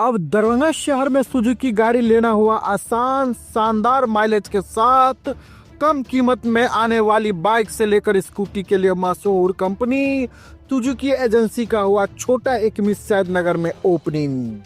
अब दरभंगा शहर में सुजुकी गाड़ी लेना हुआ आसान, शानदार माइलेज के साथ कम कीमत में आने वाली बाइक से लेकर स्कूटी के लिए मशहूर कंपनी सुजुकी एजेंसी का हुआ छोटा एक मिस नगर में ओपनिंग।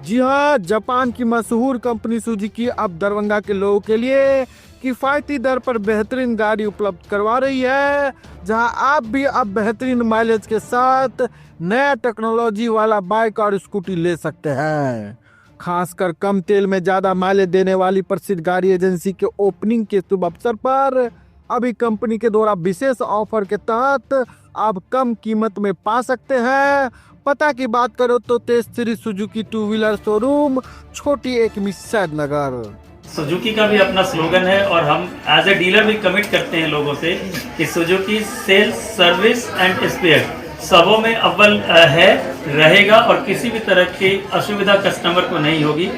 जी हाँ, जापान की मशहूर कंपनी सुजुकी अब दरभंगा के लोगों के लिए किफ़ायती दर पर बेहतरीन गाड़ी उपलब्ध करवा रही है, जहां आप भी अब बेहतरीन माइलेज के साथ नया टेक्नोलॉजी वाला बाइक और स्कूटी ले सकते हैं। खासकर कम तेल में ज़्यादा माइलेज देने वाली प्रसिद्ध गाड़ी एजेंसी के ओपनिंग के शुभ अवसर पर अभी कंपनी के द्वारा विशेष ऑफर के तहत आप कम कीमत में पा सकते हैं। पता की बात करो तो Tej Shri Suzuki two wheeler showroom, छोटी एक मिस्सैद नगर। सुजुकी का भी अपना स्लोगन है और हम एज ए डीलर भी कमिट करते हैं लोगों से कि Suzuki sales, service and spare सबों में अव्वल है, रहेगा और किसी भी तरह की असुविधा कस्टमर को नहीं होगी।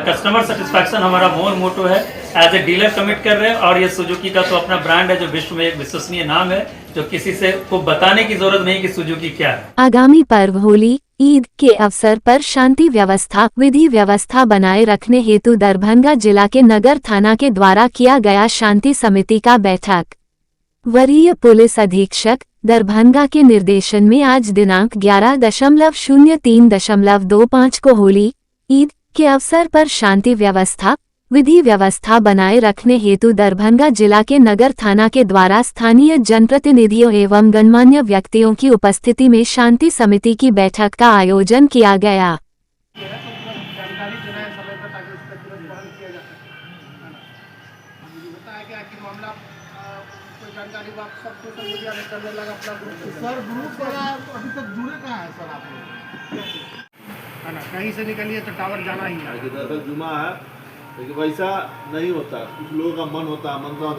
कस्टमर सेटिस्फैक्शन हमारा मोटो है, एज ए डीलर कमिट कर रहे हैं। और ये सुजुकी का तो अपना ब्रांड है जो विश्व में एक विश्वसनीय नाम है, जो किसी से को बताने की जरूरत नहीं कि सुजुकी क्या है। आगामी पर्व होली ईद के अवसर पर शांति व्यवस्था विधि व्यवस्था बनाए रखने हेतु दरभंगा जिला के नगर थाना के द्वारा किया गया शांति समिति का बैठक। वरीय पुलिस अधीक्षक दरभंगा के निर्देशन में आज दिनांक 11.03.25 को होली ईद के अवसर पर शांति व्यवस्था विधि व्यवस्था बनाए रखने हेतु दरभंगा जिला के नगर थाना के द्वारा स्थानीय जनप्रतिनिधियों एवं गणमान्य व्यक्तियों की उपस्थिति में शांति समिति की बैठक का आयोजन किया गया। कहीं से निकलिए तो टावर जाना ही है। दरअसल जुमा है, लेकिन वैसा नहीं होता। कुछ लोगों का मन होता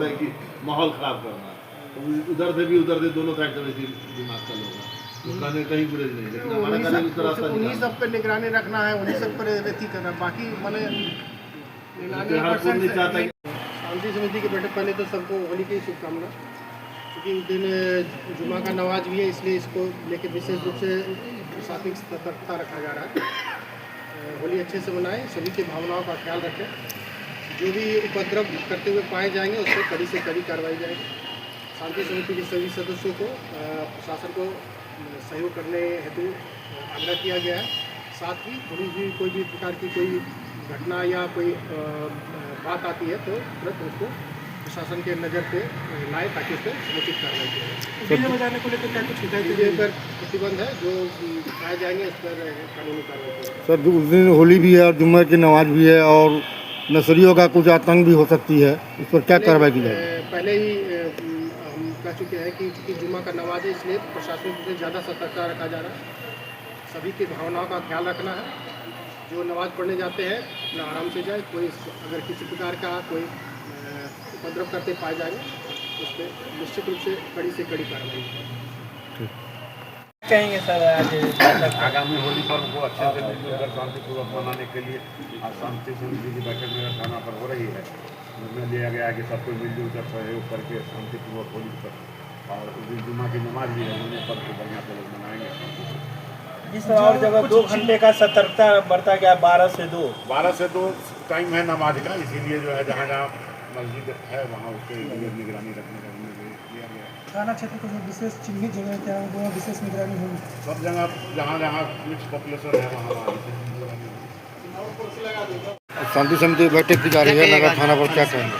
है कि माहौल खराब करना, तो उधर से भी उधर से दोनों साइड से वैसे दिमाग का लोग दुकानें कहीं गुरेज नहीं, लेकिन हमारा कहना इस तरह से उन्हीं सब पे निगरानी रखना है, उन्हीं सब पर व्यक्ति करना, बाकी मैंने शांति समिति की बैठक पहले तो सबको होली की शुभकामना, क्योंकि उस दिन जुमा का नमाज भी है, इसलिए इसको लेकर विशेष रूप से प्रशासनिक सतर्कता रखा जा रहा है। होली अच्छे से मनाएं, सभी की भावनाओं का ख्याल रखें। जो भी उपद्रव करते हुए पाए जाएंगे उस पर कड़ी से कड़ी कार्रवाई जाएगी। शांति समिति के सभी सदस्यों को प्रशासन को सहयोग करने हेतु आग्रह किया गया है। साथ ही थोड़ी भी कोई भी प्रकार की कोई घटना या कोई बात आती है तो तुरंत उसको प्रशासन के नज़र पे लाए ताकि उस पर समुचित कार्रवाई की जाए। डीजे बजाने को लेकर क्या कुछ डीजे पर प्रतिबंध है, जो पाए जाएंगे उस पर कानूनी कार्रवाई की जाए। सर, उस दिन होली भी है और जुम्मे की नमाज भी है और नसरियों का कुछ आतंक भी हो सकती है, इस पर क्या कार्रवाई की जाएगी? पहले ही हम कह चुके हैं कि चूँकि जुम्मा का नमाज है, इसलिए प्रशासन से ज़्यादा सतर्कता रखा जा रहा है। सभी की भावनाओं का ख्याल रखना है। जो नमाज पढ़ने जाते हैं अपना आराम से जाए। कोई अगर किसी प्रकार का कोई उपद्रव करते पाए जाएंगे उस पर निश्चित रूप से कड़ी कार्रवाई कहेंगे। सर, आज आगामी होली पर्व को अच्छे से मिलकर शांतिपूर्वक मनाने के लिए आज शांति समिति की बैठक मेरे थाना पर हो रही है। निर्णय लिया गया है कि सबको मिलजुल कर सहयोग करके शांतिपूर्वक होली पर और उस दिन जुमा की नमाज भी है, होने पर तो बढ़िया से लोग मनाएंगे। जिस और जगह 2 घंटे का सतर्कता बरता गया, 12 से 2 टाइम है नमाज का, इसीलिए जो है जहाँ जहाँ मस्जिद है वहाँ उसके लिए निगरानी रखने का निर्णय लिया गया। थाना क्षेत्र को जो विशेष चिन्हित जगह क्या है, वो विशेष निगरानी होगी। सब जगह जहाँ जहाँ मिक्स पॉपुलेशन है वहाँ शांति समिति बैठक की जा रही है नगर थाना पर, क्या कहेंगे?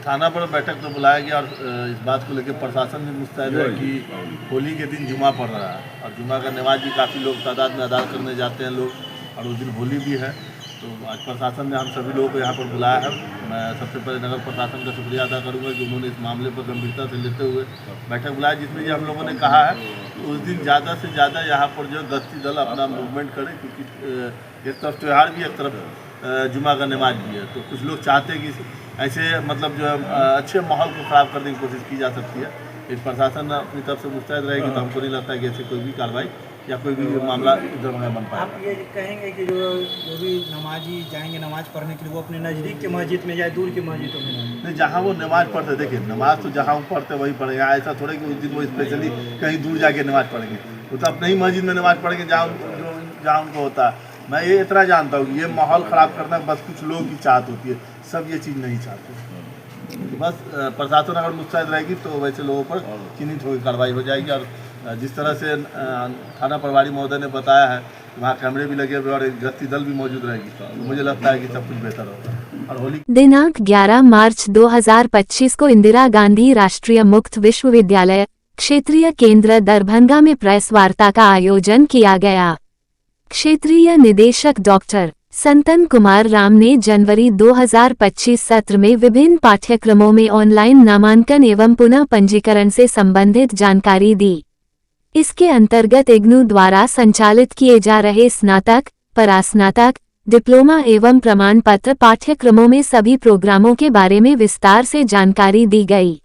थाना पर बैठक तो बुलाया गया और इस बात को लेकर प्रशासन भी मुस्तैद है कि होली के दिन जुमा पड़ रहा है और जुमा का नमाज भी काफ़ी लोग तादाद में अदा करने जाते हैं लोग, और उस दिन होली भी है। तो आज प्रशासन ने हम सभी लोगों को यहाँ पर बुलाया है। मैं सबसे पहले नगर प्रशासन का शुक्रिया अदा करूँगा कि उन्होंने इस मामले पर गंभीरता से लेते हुए बैठक बुलाया, जिसमें ये हम लोगों ने कहा है कि उस दिन ज़्यादा से ज़्यादा यहाँ पर जो गश्ती दल अपना मूवमेंट करे, क्योंकि एक तरफ त्यौहार भी, एक तरफ जुमा का नमाज भी है। तो कुछ लोग चाहते हैं कि ऐसे मतलब जो अच्छे माहौल को ख़राब करने की कोशिश की जा सकती है। इस प्रशासन अपनी तरफ से मुस्तैद रहेगी, तो हमको नहीं लगता कि ऐसे कोई भी कार्रवाई या कोई भी मामला इधर में बन पाए। आप ये कहेंगे कि जो भी नमाजी जाएंगे नमाज पढ़ने के लिए, वो अपने नज़दीक के मस्जिद में जाए, दूर की मस्जिदों में नहीं, जहाँ वो नमाज पढ़ते, देखिए नमाज तो जहाँ वो पढ़ते वही पढ़ेंगे। ऐसा थोड़े कि उस दिन वो स्पेशली कहीं दूर जाके नमाज पढ़ेंगे, वो तो अपने ही मस्जिद में नमाज पढ़ेंगे जहाँ जो जहाँ उनको होता है। मैं ये इतना जानता हूँ कि ये माहौल ख़राब करना बस कुछ लोगों की चाहत होती है, सब ये चीज़ नहीं चाहते। बस प्रशासन अगर मुस्तैद रहेगी तो वैसे लोगों पर चिन्हित होकर कार्रवाई हो जाएगी। और जिस तरह से थाना प्रभारी महोदय ने बताया है, वहाँ कैमरे भी लगे हुए और एक गश्ती दल भी मौजूद रहेगी, तो मुझे लगता है कि सब कुछ बेहतर होगा। और होली दिनांक 11 मार्च 2025 को इंदिरा गांधी राष्ट्रीय मुक्त विश्वविद्यालय क्षेत्रीय केंद्र दरभंगा में प्रेस वार्ता का आयोजन किया गया। क्षेत्रीय निदेशक डॉक्टर संतन कुमार राम ने जनवरी 2025 सत्र में विभिन्न पाठ्यक्रमों में ऑनलाइन नामांकन एवं पुनः पंजीकरण से संबंधित जानकारी दी। इसके अंतर्गत इग्नू द्वारा संचालित किए जा रहे स्नातक, परास्नातक, डिप्लोमा एवं प्रमाण पत्र पाठ्यक्रमों में सभी प्रोग्रामों के बारे में विस्तार से जानकारी दी गई।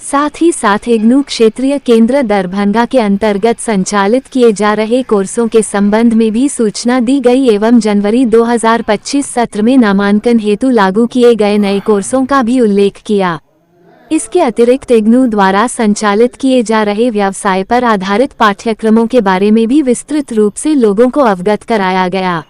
साथ ही साथ इग्नू क्षेत्रीय केंद्र दरभंगा के अंतर्गत संचालित किए जा रहे कोर्सों के संबंध में भी सूचना दी गई एवं जनवरी 2025 सत्र में नामांकन हेतु लागू किए गए नए कोर्सों का भी उल्लेख किया। इसके अतिरिक्त इग्नू द्वारा संचालित किए जा रहे व्यवसाय पर आधारित पाठ्यक्रमों के बारे में भी विस्तृत रूप से लोगों को अवगत कराया गया।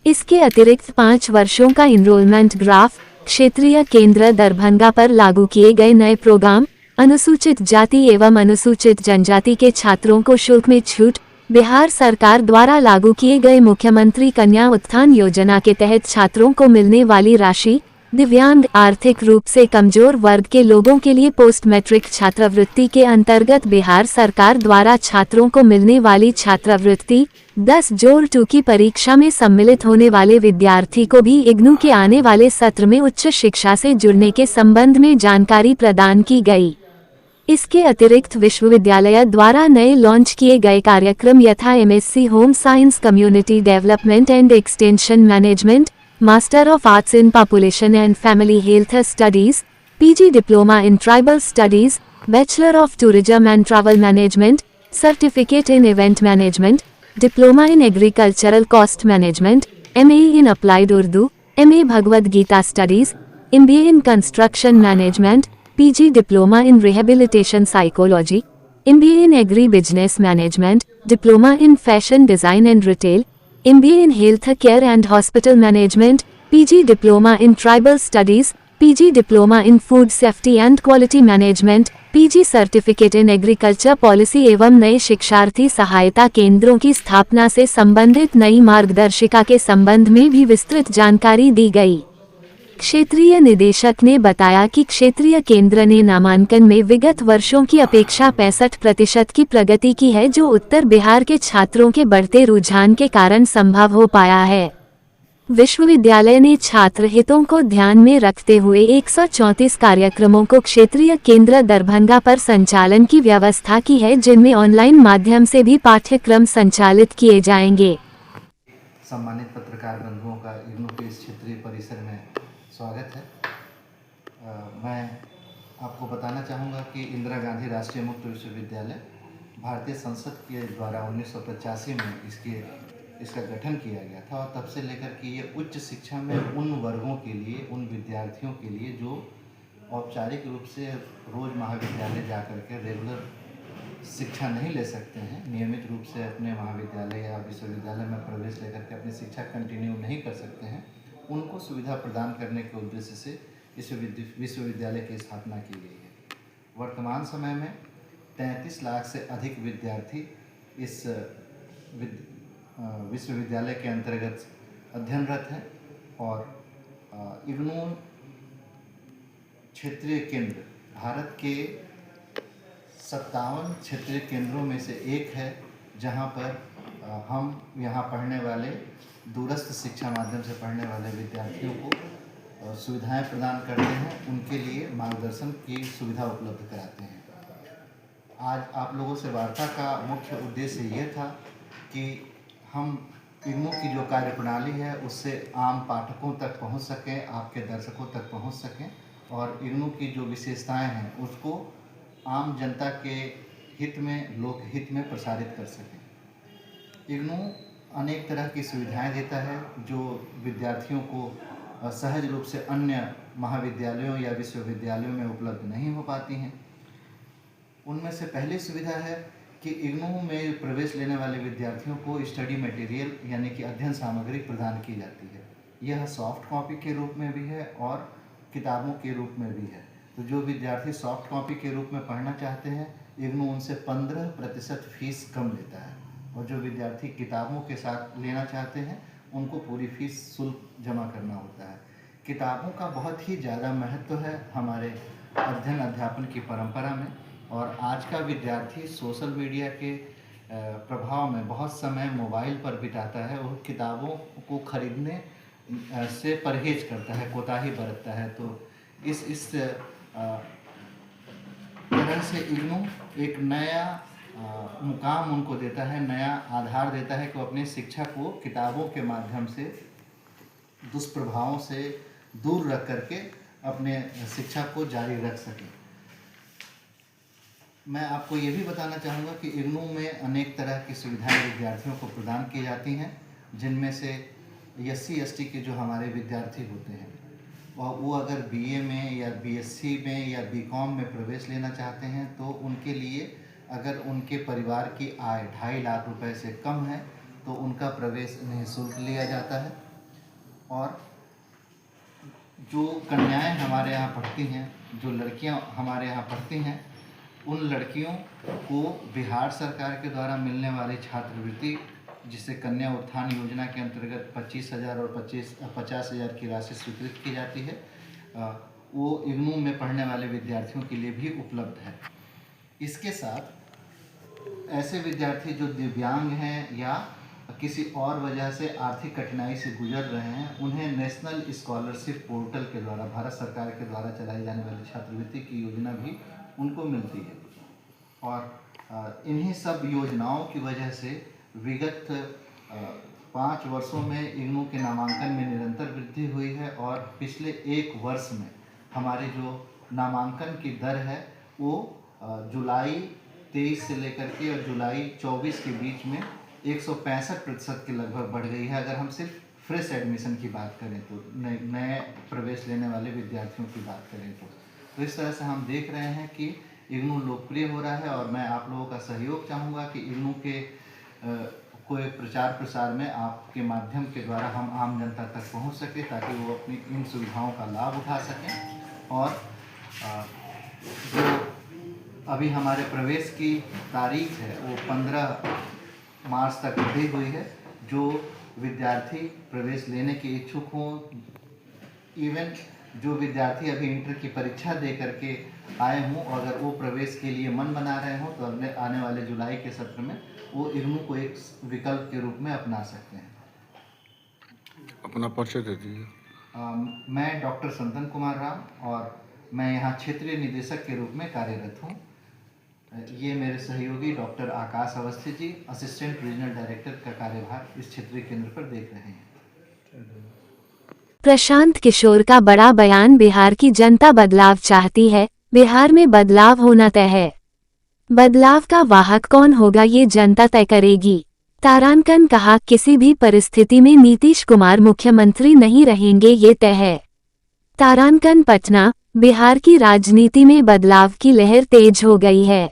इसके अतिरिक्त 5 वर्षों का इनरोलमेंट ग्राफ, क्षेत्रीय केंद्र दरभंगा पर लागू किए गए नए प्रोग्राम, अनुसूचित जाति एवं अनुसूचित जनजाति के छात्रों को शुल्क में छूट, बिहार सरकार द्वारा लागू किए गए मुख्यमंत्री कन्या उत्थान योजना के तहत छात्रों को मिलने वाली राशि, दिव्यांग आर्थिक रूप से कमजोर वर्ग के लोगों के लिए पोस्ट मैट्रिक छात्रवृत्ति के अंतर्गत बिहार सरकार द्वारा छात्रों को मिलने वाली छात्रवृत्ति, 10+2 की परीक्षा में सम्मिलित होने वाले विद्यार्थी को भी इग्नू के आने वाले सत्र में उच्च शिक्षा से जुड़ने के संबंध में जानकारी प्रदान की गई। इसके अतिरिक्त विश्वविद्यालय द्वारा नए लॉन्च किए गए कार्यक्रम यथा MSc home science community development and extension management, master of arts in population and family health studies, PG diploma in tribal studies, bachelor of tourism and travel management, certificate in event management, diploma in agricultural cost management, MA in applied Urdu, MA Bhagavad Gita studies, MBA in construction management, PG diploma in rehabilitation psychology, MBA in agribusiness management, diploma in fashion design and retail, MBA in Health Care and Hospital Management, PG Diploma in Tribal Studies, PG Diploma in Food Safety and Quality Management, PG Certificate in Agriculture Policy एवं नए शिक्षार्थी सहायता केंद्रों की स्थापना से संबंधित नई मार्गदर्शिका के संबंध में भी विस्तृत जानकारी दी गई। क्षेत्रीय निदेशक ने बताया कि क्षेत्रीय केंद्र ने नामांकन में विगत वर्षों की अपेक्षा 65% की प्रगति की है, जो उत्तर बिहार के छात्रों के बढ़ते रुझान के कारण संभव हो पाया है। विश्वविद्यालय ने छात्र हितों को ध्यान में रखते हुए 134 कार्यक्रमों को क्षेत्रीय केंद्र दरभंगा पर संचालन की व्यवस्था की है, जिनमें ऑनलाइन माध्यम से भी पाठ्यक्रम संचालित किए जाएंगे। सम्मानित पत्रकार बंधुओं का इग्नू के इस क्षेत्रीय परिसर में स्वागत है। मैं आपको बताना चाहूँगा कि इंदिरा गांधी राष्ट्रीय मुक्त विश्वविद्यालय भारतीय संसद के द्वारा 1985 में इसका गठन किया गया था, और तब से लेकर के ये उच्च शिक्षा में उन वर्गों के लिए, उन विद्यार्थियों के लिए जो औपचारिक रूप से रोज़ महाविद्यालय जा कर के रेगुलर शिक्षा नहीं ले सकते हैं, नियमित रूप से अपने महाविद्यालय या विश्वविद्यालय में प्रवेश लेकर के अपनी शिक्षा कंटिन्यू नहीं कर सकते हैं, उनको सुविधा प्रदान करने के उद्देश्य से इस विश्वविद्यालय की स्थापना की गई है। वर्तमान समय में 33 लाख से अधिक विद्यार्थी इस विश्वविद्यालय के अंतर्गत अध्ययनरत हैं, और इग्नू क्षेत्रीय केंद्र भारत के 57 क्षेत्रीय केंद्रों में से एक है, जहां पर हम यहाँ पढ़ने वाले, दूरस्थ शिक्षा माध्यम से पढ़ने वाले विद्यार्थियों को सुविधाएं प्रदान करते हैं, उनके लिए मार्गदर्शन की सुविधा उपलब्ध कराते हैं। आज आप लोगों से वार्ता का मुख्य उद्देश्य ये था कि हम इग्नू की जो कार्यप्रणाली है उससे आम पाठकों तक पहुंच सकें, आपके दर्शकों तक पहुंच सकें, और इग्नू की जो विशेषताएं हैं उसको आम जनता के हित में, लोक हित में प्रसारित कर सकें। इग्नू अनेक तरह की सुविधाएं देता है जो विद्यार्थियों को सहज रूप से अन्य महाविद्यालयों या विश्वविद्यालयों में उपलब्ध नहीं हो पाती हैं। उनमें से पहली सुविधा है कि इग्नू में प्रवेश लेने वाले विद्यार्थियों को स्टडी मटेरियल यानी कि अध्ययन सामग्री प्रदान की जाती है। यह सॉफ्ट कॉपी के रूप में भी है और किताबों के रूप में भी है। तो जो विद्यार्थी सॉफ्ट कॉपी के रूप में पढ़ना चाहते हैं, इग्नू उनसे 15% फीस कम लेता है, और जो विद्यार्थी किताबों के साथ लेना चाहते हैं उनको पूरी फीस शुल्क जमा करना होता है। किताबों का बहुत ही ज़्यादा महत्व है हमारे अध्ययन अध्यापन की परंपरा में, और आज का विद्यार्थी सोशल मीडिया के प्रभाव में बहुत समय मोबाइल पर बिताता है और किताबों को खरीदने से परहेज करता है, कोताही बरतता है। तो इस तरह से इग्नू एक नया मुकाम उनको देता है, नया आधार देता है कि वो अपनी शिक्षा को किताबों के माध्यम से दुष्प्रभावों से दूर रख करके अपने शिक्षा को जारी रख सकें। मैं आपको ये भी बताना चाहूँगा कि इग्नू में अनेक तरह की सुविधाएं विद्यार्थियों को प्रदान की जाती हैं, जिनमें से SC/ST के जो हमारे विद्यार्थी होते हैं और वो अगर BA में या BSc में या BCom में प्रवेश लेना चाहते हैं तो उनके लिए अगर उनके परिवार की आय 2.5 लाख रुपए से कम है तो उनका प्रवेश निःशुल्क लिया जाता है। और जो कन्याएं हमारे यहाँ पढ़ती हैं, जो लड़कियां हमारे यहाँ पढ़ती हैं, उन लड़कियों को बिहार सरकार के द्वारा मिलने वाली छात्रवृत्ति, जिसे कन्या उत्थान योजना के अंतर्गत 25,000 और 50,000 की राशि स्वीकृत की जाती है, वो इग्नू में पढ़ने वाले विद्यार्थियों के लिए भी उपलब्ध है। इसके साथ ऐसे विद्यार्थी जो दिव्यांग हैं या किसी और वजह से आर्थिक कठिनाई से गुजर रहे हैं, उन्हें नेशनल स्कॉलरशिप पोर्टल के द्वारा, भारत सरकार के द्वारा चलाई जाने वाली छात्रवृत्ति की योजना भी उनको मिलती है। और इन्हीं सब योजनाओं की वजह से विगत 5 वर्षों में इग्नू के नामांकन में निरंतर वृद्धि हुई है, और पिछले 1 वर्ष में हमारे जो नामांकन की दर है वो जुलाई 23 से लेकर के और जुलाई 24 के बीच में 165% के लगभग बढ़ गई है। अगर हम सिर्फ फ्रेश एडमिशन की बात करें तो, नए प्रवेश लेने वाले विद्यार्थियों की बात करें तो इस तरह से हम देख रहे हैं कि इग्नू लोकप्रिय हो रहा है। और मैं आप लोगों का सहयोग चाहूँगा कि इग्नू के कोई प्रचार प्रसार में आपके माध्यम के द्वारा हम आम जनता तक पहुंच सके, ताकि वो अपनी इन सुविधाओं का लाभ उठा सकें। और जो अभी हमारे प्रवेश की तारीख है वो 15 मार्च तक बढ़ी हुई है। जो विद्यार्थी प्रवेश लेने के इच्छुक हों, इवन जो विद्यार्थी अभी इंटर की परीक्षा दे करके आए हों, अगर वो प्रवेश के लिए मन बना रहे हों तो अगले आने वाले जुलाई के सत्र में वो इग्नू को एक विकल्प के रूप में अपना सकते हैं। अपना परिचय दे दीजिए। मैं डॉक्टर संतन कुमार राम और मैं यहाँ क्षेत्रीय निदेशक के रूप में कार्यरत हूँ। ये मेरे सहयोगी डॉक्टर आकाश Awasthi ji assistant regional director का कार्यभार इस क्षेत्रीय केंद्र पर देख रहे हैं। प्रशांत किशोर का बड़ा बयान। बिहार की जनता बदलाव चाहती है, बिहार में बदलाव होना तय है। बदलाव का वाहक कौन होगा ये जनता तय करेगी। तारांकन कहा, किसी भी परिस्थिति में नीतीश कुमार मुख्यमंत्री नहीं रहेंगे, ये तय है। तारांकन पटना। बिहार की राजनीति में बदलाव की लहर तेज हो गई है।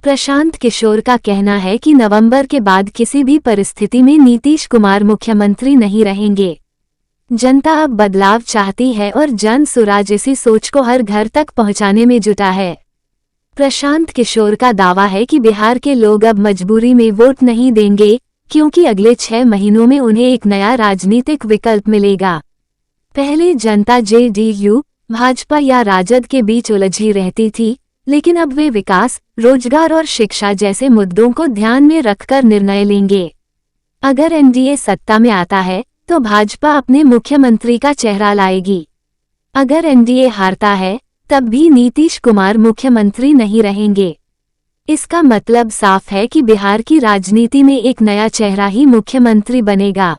प्रशांत किशोर का कहना है कि नवंबर के बाद किसी भी परिस्थिति में नीतीश कुमार मुख्यमंत्री नहीं रहेंगे। जनता अब बदलाव चाहती है और जन सुराज इसी सोच को हर घर तक पहुंचाने में जुटा है। प्रशांत किशोर का दावा है कि बिहार के लोग अब मजबूरी में वोट नहीं देंगे, क्योंकि अगले 6 महीनों में उन्हें एक नया राजनीतिक विकल्प मिलेगा। पहले जनता JDU, भाजपा या राजद के बीच उलझी रहती थी, लेकिन अब वे विकास, रोजगार और शिक्षा जैसे मुद्दों को ध्यान में रखकर निर्णय लेंगे। अगर NDA सत्ता में आता है तो भाजपा अपने मुख्यमंत्री का चेहरा लाएगी। अगर NDA हारता है तब भी नीतीश कुमार मुख्यमंत्री नहीं रहेंगे। इसका मतलब साफ है कि बिहार की राजनीति में एक नया चेहरा ही मुख्यमंत्री बनेगा।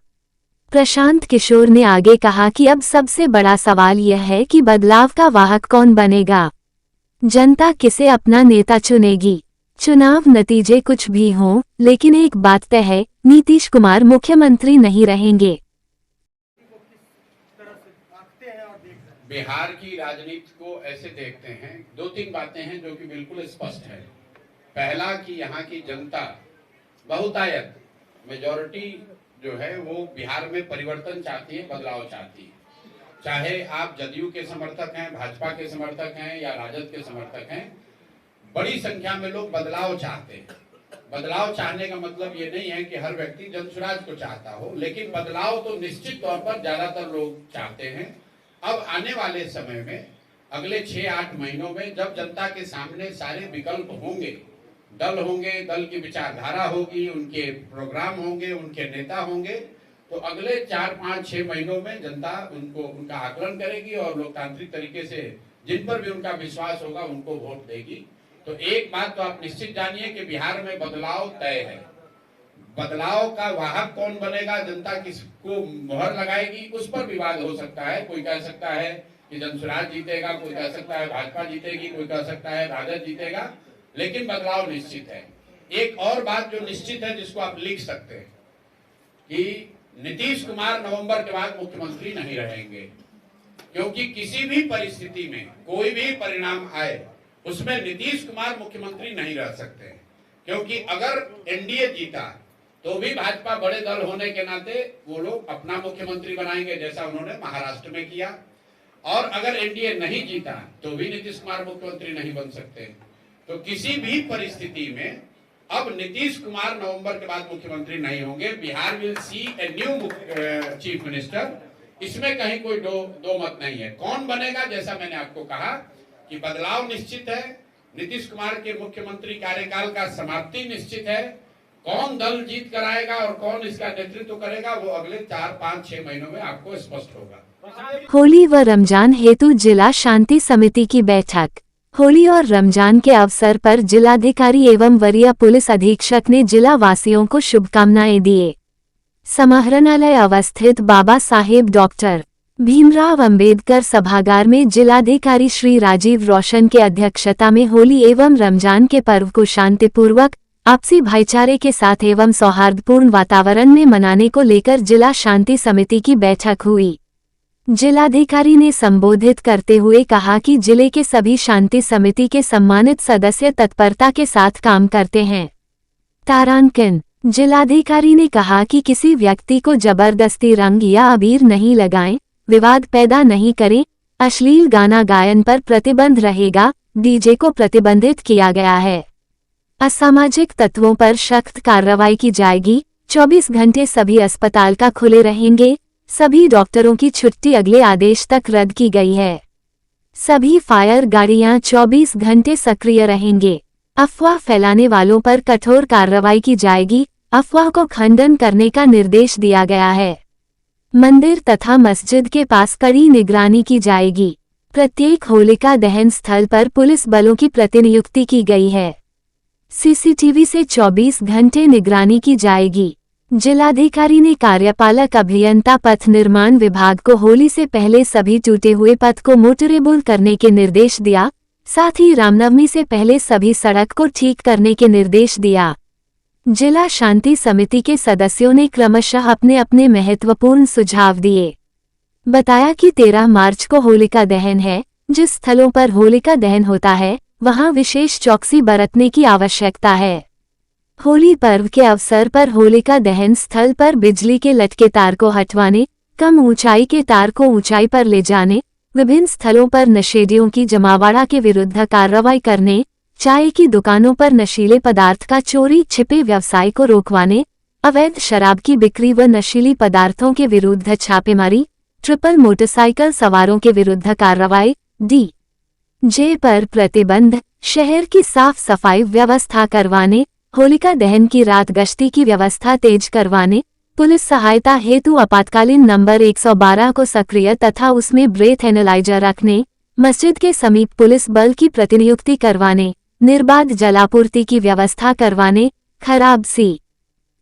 प्रशांत किशोर ने आगे कहा कि अब सबसे बड़ा सवाल यह है कि बदलाव का वाहक कौन बनेगा। जनता किसे अपना नेता चुनेगी। चुनाव नतीजे कुछ भी हों, लेकिन एक बात तय है, नीतीश कुमार मुख्यमंत्री नहीं रहेंगे। बिहार की राजनीति को ऐसे देखते हैं, 2-3 बातें हैं जो कि बिल्कुल स्पष्ट है। पहला कि यहाँ की जनता बहुतायत मेजॉरिटी जो है वो बिहार में परिवर्तन चाहती है, बदलाव चाहती है। चाहे आप जदयू के समर्थक हैं, भाजपा के समर्थक हैं या राजद के समर्थक हैं, बड़ी संख्या में लोग बदलाव चाहते हैं। बदलाव चाहने का मतलब ये नहीं है कि हर व्यक्ति जनसुराज को चाहता हो, लेकिन बदलाव तो निश्चित तौर पर ज्यादातर लोग चाहते हैं। अब आने वाले समय में अगले 6-8 महीनों में जब जनता के सामने सारे विकल्प होंगे, दल की विचारधारा होगी, उनके प्रोग्राम होंगे, उनके नेता होंगे, तो अगले 4-5-6 महीनों में जनता उनका आकलन करेगी और लोकतांत्रिक तरीके से जिन पर भी उनका विश्वास होगा उनको वोट देगी। तो एक बात तो आप निश्चित जानिए कि बिहार में बदलाव तय है। बदलाव का वाहक कौन बनेगा, जनता किसको मोहर लगाएगी, उस पर विवाद हो सकता है। कोई कह सकता है कि जनसुराज जीतेगा, कोई कह सकता है भाजपा जीतेगी, कोई कह सकता है राजद जीतेगा, लेकिन बदलाव निश्चित है। एक और बात जो निश्चित है जिसको आप लिख सकते हैं कि नीतीश कुमार नवंबर के बाद मुख्यमंत्री नहीं रहेंगे, क्योंकि किसी भी परिस्थिति में कोई भी परिणाम आए उसमें नीतीश कुमार मुख्यमंत्री नहीं रह सकते, क्योंकि अगर एनडीए जीता तो भी भाजपा बड़े दल होने के नाते वो लोग अपना मुख्यमंत्री बनाएंगे, जैसा उन्होंने महाराष्ट्र में किया। और अगर एनडीए नहीं जीता तो भी नीतीश कुमार मुख्यमंत्री नहीं बन सकते। तो किसी भी परिस्थिति में अब नीतीश कुमार नवंबर के बाद मुख्यमंत्री नहीं होंगे। Bihar will see a new chief minister. इसमें कहीं कोई दो मत नहीं है। कौन बनेगा, जैसा मैंने आपको कहा कि बदलाव निश्चित है, नीतीश कुमार के मुख्यमंत्री कार्यकाल का समाप्ति निश्चित है। कौन दल जीत कर आएगा और कौन इसका नेतृत्व करेगा वो अगले 4-5-6 महीनों में आपको स्पष्ट होगा। होली व रमजान हेतु जिला शांति समिति की बैठक। होली और रमजान के अवसर पर जिलाधिकारी एवं वरीय पुलिस अधीक्षक ने जिला वासियों को शुभकामनाएं दिए। समाहरणालय अवस्थित बाबा साहेब डॉक्टर भीमराव अंबेडकर सभागार में जिलाधिकारी श्री राजीव रोशन के अध्यक्षता में होली एवं रमजान के पर्व को शांतिपूर्वक, आपसी भाईचारे के साथ एवं सौहार्दपूर्ण वातावरण में मनाने को लेकर जिला शांति समिति की बैठक हुई। जिलाधिकारी ने संबोधित करते हुए कहा कि जिले के सभी शांति समिति के सम्मानित सदस्य तत्परता के साथ काम करते हैं। तारांकन जिलाधिकारी ने कहा कि किसी व्यक्ति को जबरदस्ती रंग या अबीर नहीं लगाएं, विवाद पैदा नहीं करें, अश्लील गाना गायन पर प्रतिबंध रहेगा, डीजे को प्रतिबंधित किया गया है। असामाजिक तत्वों पर सख्त कार्रवाई की जाएगी। 24 घंटे सभी अस्पताल का खुले रहेंगे। सभी डॉक्टरों की छुट्टी अगले आदेश तक रद्द की गई है। सभी फायर गाड़ियां 24 घंटे सक्रिय रहेंगे। अफवाह फैलाने वालों पर कठोर कार्रवाई की जाएगी। अफवाह को खंडन करने का निर्देश दिया गया है। मंदिर तथा मस्जिद के पास कड़ी निगरानी की जाएगी। प्रत्येक होलिका दहन स्थल पर पुलिस बलों की प्रतिनियुक्ति की गई है। सीसीटीवी से 24 घंटे निगरानी की जाएगी। जिलाधिकारी ने कार्यपालक अभियंता पथ निर्माण विभाग को होली से पहले सभी टूटे हुए पथ को मोटरेबल करने के निर्देश दिया। साथ ही रामनवमी से पहले सभी सड़क को ठीक करने के निर्देश दिया। जिला शांति समिति के सदस्यों ने क्रमशः अपने अपने महत्वपूर्ण सुझाव दिए। बताया कि 13 मार्च को होलिका दहन है। जिस स्थलों पर होलिका दहन होता है वहां विशेष चौकसी बरतने की आवश्यकता है। होली पर्व के अवसर पर होलिका दहन स्थल पर बिजली के लटके तार को हटवाने, कम ऊंचाई के तार को ऊंचाई पर ले जाने, विभिन्न स्थलों पर नशेड़ियों की जमावड़ा के विरुद्ध कार्रवाई करने, चाय की दुकानों पर नशीले पदार्थ का चोरी छिपे व्यवसाय को रोकवाने, अवैध शराब की बिक्री व नशीली पदार्थों के विरुद्ध छापेमारी, ट्रिपल मोटरसाइकिल सवारों के विरुद्ध कार्रवाई, डीजे पर प्रतिबंध, शहर की साफ सफाई व्यवस्था करवाने, होलिका दहन की रात गश्ती की व्यवस्था तेज करवाने, पुलिस सहायता हेतु आपातकालीन नंबर 112 को सक्रिय तथा उसमें ब्रेथ एनालाइजर रखने, मस्जिद के समीप पुलिस बल की प्रतिनियुक्ति करवाने, निर्बाध जलापूर्ति की व्यवस्था करवाने, खराब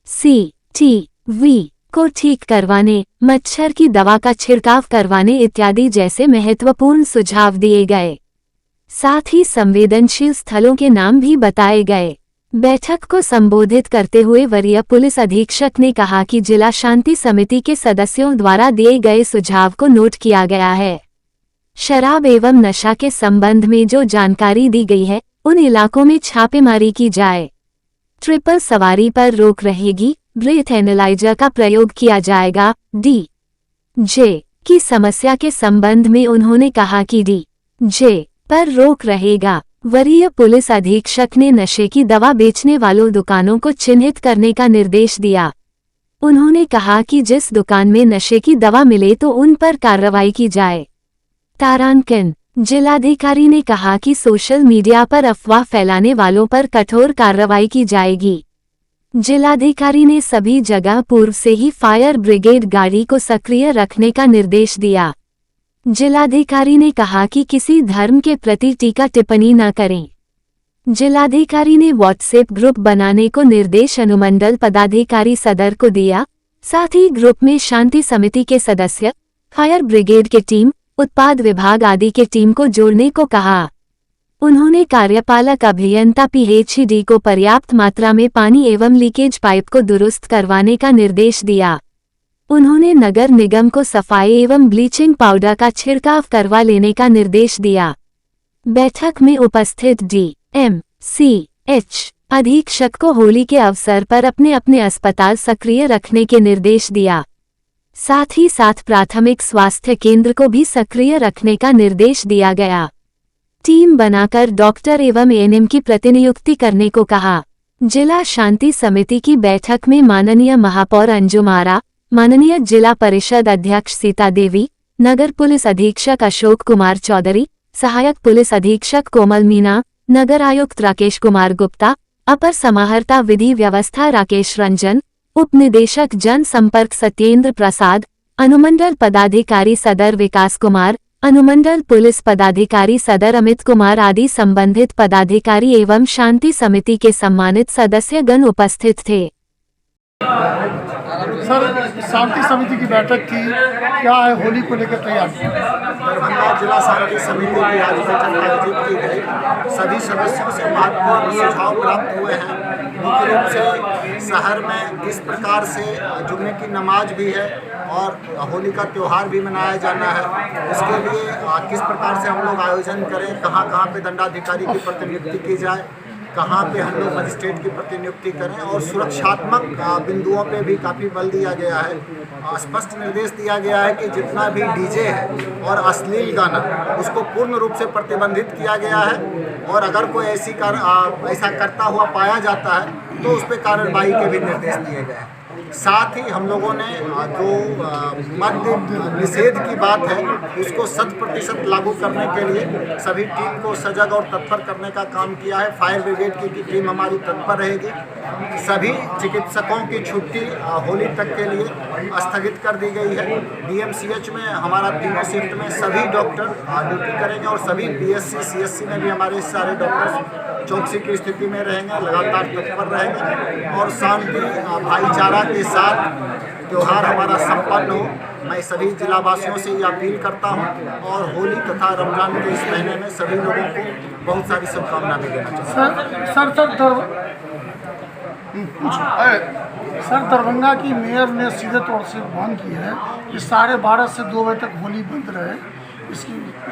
CCTV को ठीक करवाने, मच्छर की दवा का छिड़काव करवाने इत्यादि जैसे महत्वपूर्ण सुझाव दिए गए। साथ ही संवेदनशील स्थलों के नाम भी बताए गए। बैठक को संबोधित करते हुए वरीय पुलिस अधीक्षक ने कहा कि जिला शांति समिति के सदस्यों द्वारा दिए गए सुझाव को नोट किया गया है। शराब एवं नशा के संबंध में जो जानकारी दी गई है उन इलाकों में छापेमारी की जाए। ट्रिपल सवारी पर रोक रहेगी, ब्रेथ एनालाइजर का प्रयोग किया जाएगा। डी.जे. की समस्या के संबंध में उन्होंने कहा कि डी.जे. पर रोक रहेगा। वरीय पुलिस अधीक्षक ने नशे की दवा बेचने वालों दुकानों को चिन्हित करने का निर्देश दिया। उन्होंने कहा कि जिस दुकान में नशे की दवा मिले तो उन पर कार्रवाई की जाए। तारांकन जिलाधिकारी ने कहा कि सोशल मीडिया पर अफवाह फैलाने वालों पर कठोर कार्रवाई की जाएगी। जिलाधिकारी ने सभी जगह पूर्व से ही फायर ब्रिगेड गाड़ी को सक्रिय रखने का निर्देश दिया। जिलाधिकारी ने कहा कि किसी धर्म के प्रति टीका टिप्पणी न करें। जिलाधिकारी ने व्हाट्सएप ग्रुप बनाने को निर्देश अनुमंडल पदाधिकारी सदर को दिया। साथ ही ग्रुप में शांति समिति के सदस्य, फायर ब्रिगेड के टीम, उत्पाद विभाग आदि के टीम को जोड़ने को कहा। उन्होंने कार्यपालक अभियंता पीएचडी को पर्याप्त मात्रा में पानी एवं लीकेज पाइप को दुरुस्त करवाने का निर्देश दिया। उन्होंने नगर निगम को सफाई एवं ब्लीचिंग पाउडर का छिड़काव करवा लेने का निर्देश दिया। बैठक में उपस्थित डीएमसीएच अधीक्षक को होली के अवसर पर अपने अपने अस्पताल सक्रिय रखने के निर्देश दिया। साथ ही साथ प्राथमिक स्वास्थ्य केंद्र को भी सक्रिय रखने का निर्देश दिया गया। टीम बनाकर डॉक्टर एवं एएनएम की प्रतिनियुक्ति करने को कहा। जिला शांति समिति की बैठक में माननीय महापौर अंजुम आरा, माननीय जिला परिषद अध्यक्ष सीता देवी, नगर पुलिस अधीक्षक अशोक कुमार चौधरी, सहायक पुलिस अधीक्षक कोमल मीना, नगर आयुक्त राकेश कुमार गुप्ता, अपर समाहर्ता विधि व्यवस्था राकेश रंजन, उप निदेशक जन संपर्क सत्येंद्र प्रसाद, अनुमंडल पदाधिकारी सदर विकास कुमार, अनुमंडल पुलिस पदाधिकारी सदर अमित कुमार आदि संबंधित पदाधिकारी एवं शांति समिति के सम्मानित सदस्यगण उपस्थित थे। सर, शांति समिति की बैठक थी, क्या है होली को लेकर तैयारी? दरभंगा जिला शांति समिति की आज बैठक आयोजित की गई। सभी सदस्यों से महत्वपूर्ण सुझाव प्राप्त हुए हैं। मुख्य रूप से शहर में किस प्रकार से जुम्मे की नमाज भी है और होली का त्यौहार भी मनाया जाना है, इसके लिए किस प्रकार से हम लोग आयोजन करें, कहाँ कहाँ पे दंडाधिकारी की प्रतिनियुक्ति की जाए, कहाँ पे हम लोग मजिस्ट्रेट की प्रतिनियुक्ति करें और सुरक्षात्मक बिंदुओं पे भी काफ़ी बल दिया गया है। स्पष्ट निर्देश दिया गया है कि जितना भी डीजे है और अश्लील गाना उसको पूर्ण रूप से प्रतिबंधित किया गया है और अगर कोई ऐसा करता हुआ पाया जाता है तो उस पर कार्रवाई के भी निर्देश दिए गए हैं। साथ ही हम लोगों ने जो मद्य निषेध की बात है उसको 100% लागू करने के लिए सभी टीम को सजग और तत्पर करने का काम किया है। फायर ब्रिगेड की टीम हमारी तत्पर रहेगी। सभी चिकित्सकों की छुट्टी होली तक के लिए स्थगित कर दी गई है। डीएमसीएच में हमारा तीनों शिफ्ट में सभी डॉक्टर ड्यूटी करेंगे और सभी बीएससी सीएससी में भी हमारे सारे डॉक्टर चौकसी की स्थिति में रहेंगे, लगातार तत्पर रहेंगे और शांति भाईचारा के साथ त्यौहार हमारा संपन्न हो। मैं सभी जिलावासियों से ये अपील करता हूँ और होली तथा रमजान के इस महीने में सभी लोगों को बहुत सारी शुभकामनाएं भी देना चाहता हूँ। सर, दरभंगा की मेयर ने सीधे तौर से मांग की है कि 12:30 से 2 बजे तक होली बंद रहे। इस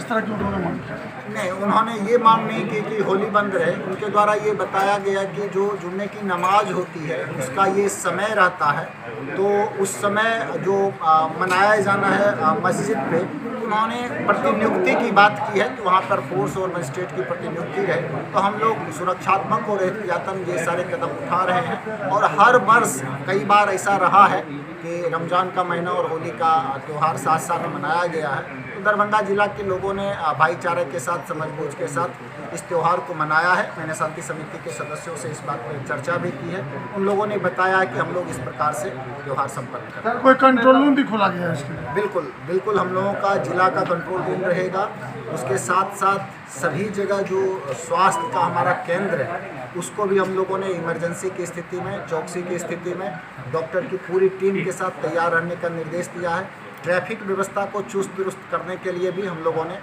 तरह की उन्होंने मांग की नहीं, उन्होंने ये मांग नहीं की कि होली बंद रहे। उनके द्वारा ये बताया गया कि जो जुम्मे की नमाज होती है उसका ये समय रहता है, तो उस समय जो मनाया जाना है मस्जिद पे, उन्होंने प्रतिनियुक्ति की बात की है कि वहाँ पर फोर्स और मजिस्ट्रेट की प्रतिनियुक्ति रहे। तो हम लोग सुरक्षात्मक और एहतियातन ये सारे कदम उठा रहे हैं और हर वर्ष कई बार ऐसा रहा है कि रमज़ान का महीना और होली का त्यौहार साथ साथ मनाया गया है। तो दरभंगा जिला के लोगों ने भाईचारे के साथ, समझबूझ के साथ इस त्यौहार को मनाया है। मैंने शांति समिति के सदस्यों से इस बात पर चर्चा भी की है। उन लोगों ने बताया कि हम लोग इस प्रकार से त्यौहार संपन्न करें। कोई कंट्रोल रूम भी खोला गया है इसके? बिल्कुल बिल्कुल, हम लोगों का जिला का कंट्रोल रूम रहेगा। उसके साथ साथ सभी जगह जो स्वास्थ्य का हमारा केंद्र है उसको भी हम लोगों ने इमरजेंसी की स्थिति में, चौकसी की स्थिति में डॉक्टर की पूरी टीम के साथ तैयार रहने का निर्देश दिया है। ट्रैफिक व्यवस्था को चुस्त दुरुस्त करने के लिए भी हम लोगों ने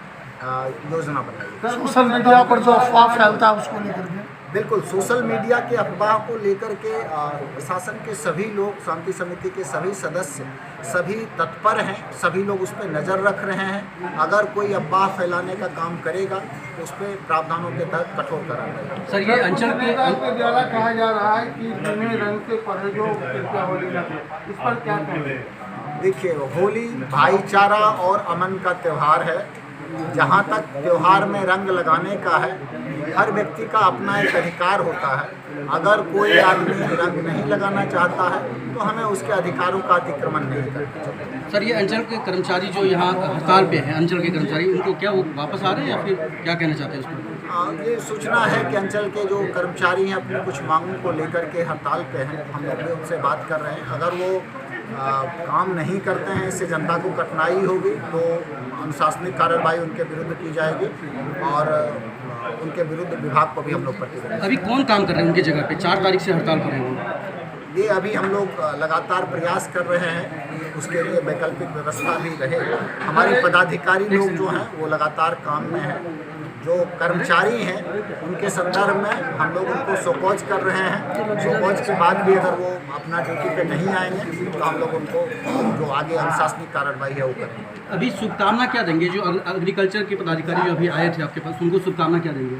योजना बनाई है। सोशल मीडिया पर जो अफवाह फैलता है उसको लेकर के बिल्कुल, सोशल मीडिया के अफवाह को लेकर के प्रशासन के सभी लोग, शांति समिति के सभी सदस्य सभी तत्पर हैं, सभी लोग उस पर नज़र रख रहे हैं। अगर कोई अफवाह फैलाने का काम करेगा तो उस पर प्रावधानों के तहत कठोर कराया जाएगा। सर, ये अंचल के द्वारा कहा जा रहा है कि तुम्हें रंग से परहेजो कृपया होली न करें, इस पर क्या कहें? देखिए, होली भाईचारा और अमन का त्यौहार है। जहाँ तक त्यौहार में रंग लगाने का है, हर व्यक्ति का अपना एक अधिकार होता है। अगर कोई आदमी रंग नहीं लगाना चाहता है तो हमें उसके अधिकारों का अतिक्रमण नहीं करना चाहिए। सर, ये अंचल के कर्मचारी जो यहाँ हड़ताल पे हैं, अंचल के कर्मचारी, उनको क्या वो वापस आ रहे हैं या फिर क्या कहना चाहते हैं उसको? ये सूचना है कि अंचल के जो कर्मचारी हैं अपनी कुछ मांगों को लेकर के हड़ताल पे हैं। हम लोग भी उनसे बात कर रहे हैं। अगर वो काम नहीं करते हैं, इससे जनता को कठिनाई होगी, तो अनुशासनिक कार्रवाई उनके विरुद्ध की जाएगी और उनके विरुद्ध विभाग को भी हम लोग प्रतिबंध। अभी कौन काम कर रहे हैं उनकी जगह पे? 4 तारीख से हड़ताल पर हैं। ये अभी हम लोग लगातार प्रयास कर रहे हैं, उसके लिए वैकल्पिक व्यवस्था भी रहे। हमारे पदाधिकारी लोग जो हैं वो लगातार काम में हैं। जो कर्मचारी हैं उनके संदर्भ में हम लोग उनको शोकॉज कर रहे हैं। शोकॉज के बाद भी अगर वो अपना ड्यूटी पे नहीं आएंगे तो हम लोग उनको जो आगे अनुशासनिक कार्रवाई है वो करेंगे। अभी शुभकामना क्या देंगे जो एग्रीकल्चर के पदाधिकारी जो अभी आए थे आपके पास, उनको शुभकामना क्या देंगे?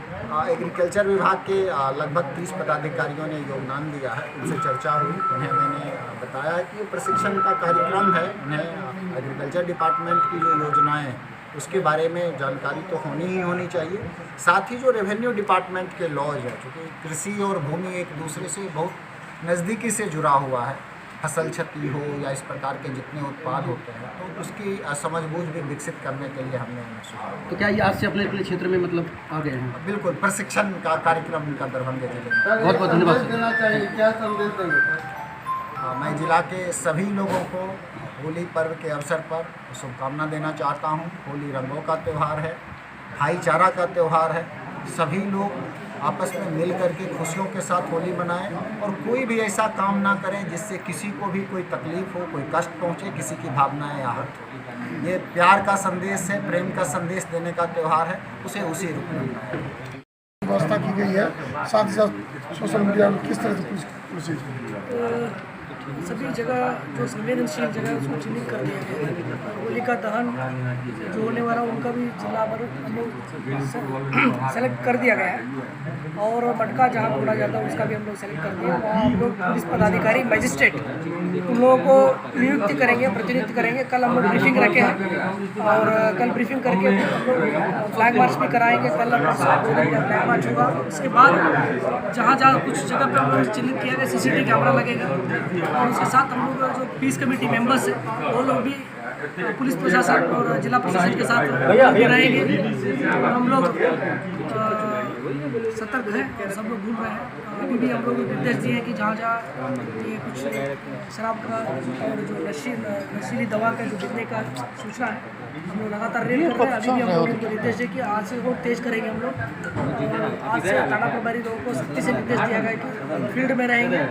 एग्रीकल्चर विभाग के लगभग 30 पदाधिकारियों ने योगदान दिया है। उनसे चर्चा हुई, उन्हें मैंने बताया कि ये प्रशिक्षण का कार्यक्रम है। उन्हें एग्रीकल्चर डिपार्टमेंट की जो योजनाएं हैं उसके बारे में जानकारी तो ही होनी चाहिए। साथ ही जो रेवेन्यू डिपार्टमेंट के लॉज है, क्योंकि कृषि और भूमि एक दूसरे से बहुत नज़दीकी से जुड़ा हुआ है, फसल क्षति हो या इस प्रकार के जितने उत्पाद होते हैं, तो उसकी समझबूझ भी विकसित करने के लिए हमने उन्हें सुझाव। तो क्या ये आज से अपने अपने क्षेत्र में मतलब आ गए हैं? बिल्कुल, प्रशिक्षण का कार्यक्रम उनका दरभंगा जिले में। बहुत बहुत धन्यवाद। क्या संदेश देंगे? मैं जिला के सभी लोगों को होली पर्व के अवसर पर शुभकामना देना चाहता हूं। होली रंगों का त्यौहार है, भाईचारा का त्यौहार है। सभी लोग आपस में मिल करके खुशियों के साथ होली मनाएं और कोई भी ऐसा काम ना करें जिससे किसी को भी कोई तकलीफ हो, कोई कष्ट पहुंचे, किसी की भावनाएं आहत हो। ये प्यार का संदेश है, प्रेम का संदेश देने का त्यौहार है, उसे उसी रूप में मनाएं। व्यवस्था की गई है, साथ ही साथ सोशल मीडिया में किस तरह से सभी जगह जो संवेदनशील जगह उसको चिन्हित कर दिया गया है। होलिका दहन जो होने वाला उनका भी जिला भर हम लोग सेलेक्ट कर दिया गया है और मटका जहाँ फोड़ा जाता है उसका भी हम लोग सेलेक्ट कर दिया। वहाँ हम लोग पुलिस पदाधिकारी, मजिस्ट्रेट उन लोगों को नियुक्त करेंगे, प्रतिनिधित्व करेंगे। कल हम लोग ब्रीफिंग रखे हैं और कल ब्रीफिंग करके हम लोग फ्लैग मार्च भी कराएंगे। कल 2 दिन का फ्लैग मार्च होगा। उसके बाद जहाँ जहाँ कुछ जगह पर हम लोग चिन्हित किया गया CCTV कैमरा लगेगा और उसके साथ हम लोग जो पीस कमेटी मेंबर्स हैं वो लोग भी पुलिस प्रशासन और जिला प्रशासन के साथ रहेंगे। हम लोग सतर्क हैं, सब लोग घूम रहे हैं। अभी भी हम लोग निर्देश दिए हैं कि जहाँ जहाँ ये कुछ शराब का और जो नशीली दवा का जो बिकने का सूचना है हम लोग लगातार रेड कर रहे हैं। अभी भी हम लोग को निर्देश है कि आज से वो तेज करेंगे हम लोग। आज से थाना प्रभारी लोगों को सख्ती से निर्देश दिया गया कि फील्ड में रहेंगे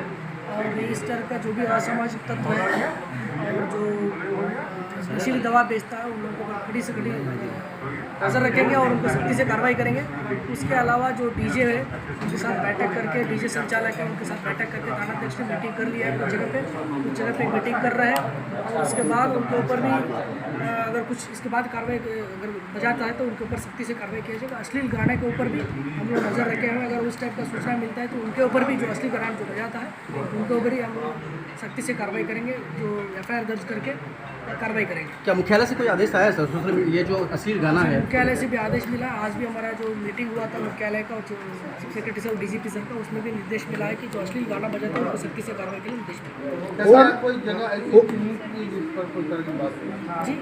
और इस तरह का जो भी असामाजिक तत्व है और जो नशीली दवा बेचता है उन लोगों को कड़ी से कड़ी नजर रखेंगे और उनको सख्ती से कार्रवाई करेंगे। उसके अलावा जो डीजे है उनके साथ बैठक करके, डीजे संचालक है उनके साथ बैठक करके थाना अध्यक्ष ने मीटिंग कर लिया है। कुछ जगह पे मीटिंग कर रहे हैं और उसके बाद उनके ऊपर भी अगर कुछ इसके बाद कार्रवाई अगर बजाता है तो उनके ऊपर सख्ती से कार्रवाई किया जाएगा। अश्लील गाने के ऊपर भी हम लोग नज़र रखे हैं। अगर उस टाइप का सूचना मिलता है तो उनके ऊपर भी जो अश्लील गाना जो बजाता है उनके ऊपर ही हम लोग सख्ती से कार्रवाई करेंगे, जो FIR दर्ज करके कार्रवाई करेंगे। क्या मुख्यालय से कोई आदेश आया सर? ये जो अश्लील गाना है मुख्यालय से भी आदेश मिला। आज भी हमारा जो मीटिंग हुआ था मुख्यालय का chief secretary sir, DGP sir का, उसमें भी निर्देश मिला है कि जो अश्लील गाना बजाता है उनको सख्ती से कार्रवाई के लिए निर्देश मिला। कोई जगह ऐसी चिन्हित भी जिस पर कोई तरह की बात जी,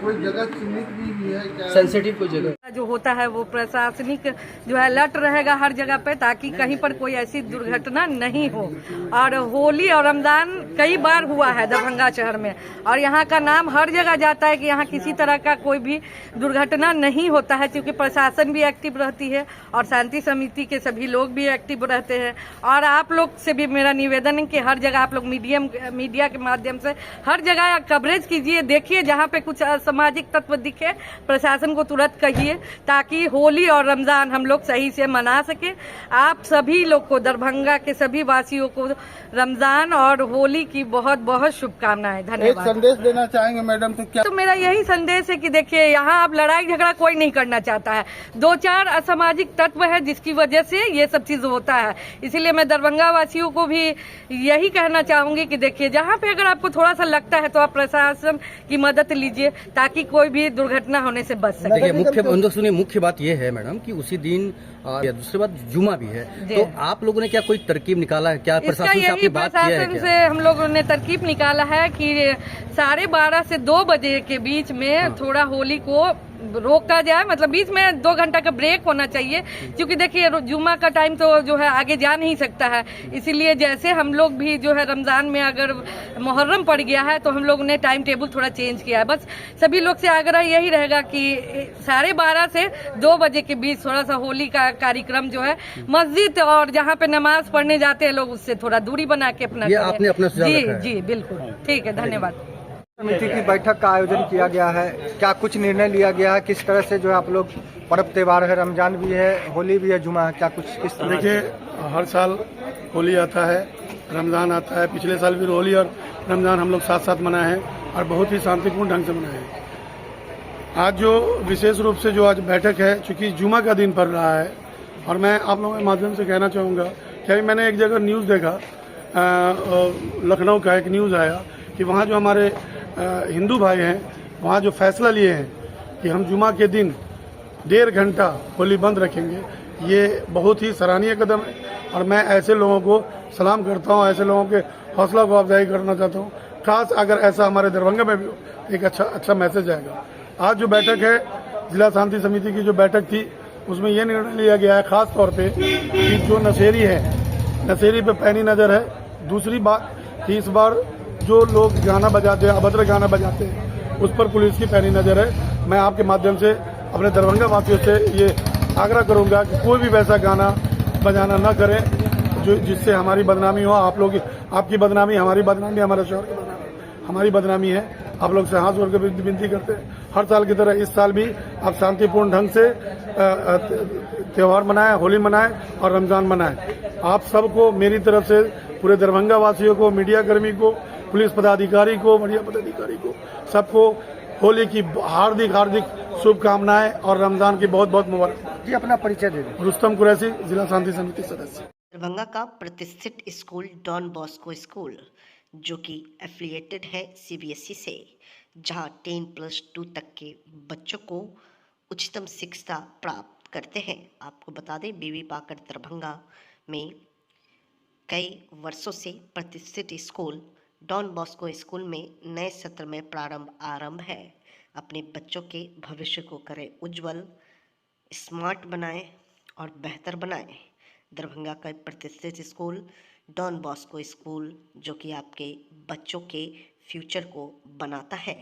कोई जगह चिन्हित भी है क्या? सेंसिटिव कोई जगह जो होता है वो प्रशासनिक जो है अलर्ट रहेगा हर जगह पे, ताकि कहीं पर कोई ऐसी दुर्घटना नहीं हो। और होली और रमजान कई बार हुआ है दरभंगा शहर में और यहाँ का का नाम हर जगह जाता है कि यहाँ किसी तरह का कोई भी दुर्घटना नहीं होता है, क्योंकि प्रशासन भी एक्टिव रहती है और शांति समिति के सभी लोग भी एक्टिव रहते हैं। और आप लोग से भी मेरा निवेदन है कि हर जगह आप लोग मीडिया के माध्यम से हर जगह कवरेज कीजिए, देखिए जहाँ पे कुछ असामाजिक तत्व दिखे प्रशासन को तुरंत कहिए, ताकि होली और रमजान हम लोग सही से मना सके। आप सभी लोग को, दरभंगा के सभी वासियों को रमजान और होली की बहुत बहुत शुभकामनाएं। धन्यवाद। एक संदेश देना चाहेंगे मैडम तो क्या? तो मेरा यही संदेश है कि देखिए यहाँ अब लड़ाई झगड़ा कोई नहीं करना चाहता है, 2-4 असामाजिक तत्व है जिसकी वजह से ये सब चीज होता है। इसीलिए मैं दरभंगा वासियों को भी यही कहना चाहूंगी कि देखिए जहाँ पे अगर आपको थोड़ा सा लगता है तो आप प्रशासन की मदद लीजिए, ताकि कोई भी दुर्घटना होने से बच सके। देखिए मुख्य बात ये है मैडम कि उसी दिन दूसरी बात जुमा भी है, तो आप लोगों ने क्या कोई तरकीब निकाला है? क्या प्रशासन से आपने बात किया है? प्रशासन से हम लोगों ने तरकीब निकाला है कि 12:30 से 2 बजे के बीच में थोड़ा होली को रोका जाए, मतलब बीच में 2 घंटा का ब्रेक होना चाहिए, क्योंकि देखिए जुम्मा का टाइम तो जो है आगे जा नहीं सकता है। इसीलिए जैसे हम लोग भी जो है रमजान में अगर मुहर्रम पड़ गया है तो हम लोग ने टाइम टेबल थोड़ा चेंज किया है। बस सभी लोग से आग्रह यही रहेगा कि 12:30 से 2 बजे के बीच थोड़ा सा होली का कार्यक्रम जो है मस्जिद और जहाँ पे नमाज पढ़ने जाते हैं लोग उससे थोड़ा दूरी बना के अपना आपने अपना सुझाव रखा है। जी बिल्कुल ठीक है, धन्यवाद। समिति की बैठक का आयोजन किया गया है, क्या कुछ निर्णय लिया गया है? किस तरह से जो है आप लोग पर्व त्योहार है, रमजान भी है, होली भी है, जुमा है, क्या कुछ किस तरह? देखिए हर साल होली आता है, रमज़ान आता है। पिछले साल भी होली और रमज़ान हम लोग साथ साथ मनाए हैं और बहुत ही शांतिपूर्ण ढंग से मनाए हैं। आज जो विशेष रूप से जो आज बैठक है, चूँकि जुमा का दिन पड़ रहा है, और मैं आप लोगों के माध्यम से कहना चाहूँगा कि अभी मैंने एक जगह न्यूज़ देखा, लखनऊ का एक न्यूज़ आया कि वहाँ जो हमारे हिंदू भाई हैं, वहाँ जो फैसला लिए हैं कि हम जुमा के दिन 1.5 घंटा होली बंद रखेंगे, ये बहुत ही सराहनीय कदम है और मैं ऐसे लोगों को सलाम करता हूँ, ऐसे लोगों के हौसला को अफजाई करना चाहता हूँ। खास अगर ऐसा हमारे दरभंगा में भी हो, एक अच्छा मैसेज आएगा। आज जो बैठक है, जिला शांति समिति की जो बैठक थी, उसमें ये निर्णय लिया गया है खास तौर पे कि जो नशेरी है, नशेरी पे पैनी नज़र है। दूसरी बात कि इस बार जो लोग गाना बजाते हैं, अभद्र गाना बजाते हैं, उस पर पुलिस की पैनी नज़र है। मैं आपके माध्यम से अपने दरभंगा वासियों से ये आग्रह करूंगा कि कोई भी वैसा गाना बजाना न करें जो जिससे हमारी बदनामी हो। आप लोग, आपकी बदनामी हमारी बदनामी, हमारे शहर की बदनामी हमारी बदनामी है। आप लोग से हाथ जोड़ के विनती करते हैं, हर साल की तरह इस साल भी आप शांतिपूर्ण ढंग से त्यौहार मनाएं, होली मनाएं और रमजान मनाएं। आप सबको मेरी तरफ से, पूरे दरभंगा वासियों को, मीडिया कर्मी को, पुलिस पदाधिकारी को, मीडिया पदाधिकारी को, सबको होली की हार्दिक शुभकामनाएं और रमजान की बहुत बहुत मुबारक। जी अपना परिचय दे दें। रुस्तम कुरैशी, जिला शांति समिति सदस्य। दरभंगा का प्रतिष्ठित स्कूल डॉन बॉस्को स्कूल, जो कि एफिलिएटेड है CBSE से, जहां 10+2 तक के बच्चों को उच्चतम शिक्षा प्राप्त करते हैं। आपको बता दें, बीवी पाकर दरभंगा में कई वर्षों से प्रतिष्ठित स्कूल डॉन बॉस्को स्कूल में नए सत्र में आरंभ है। अपने बच्चों के भविष्य को करें उज्जवल, स्मार्ट बनाएं और बेहतर बनाएं। दरभंगा का प्रतिष्ठित स्कूल डॉन बॉस्को स्कूल, जो कि आपके बच्चों के फ्यूचर को बनाता है।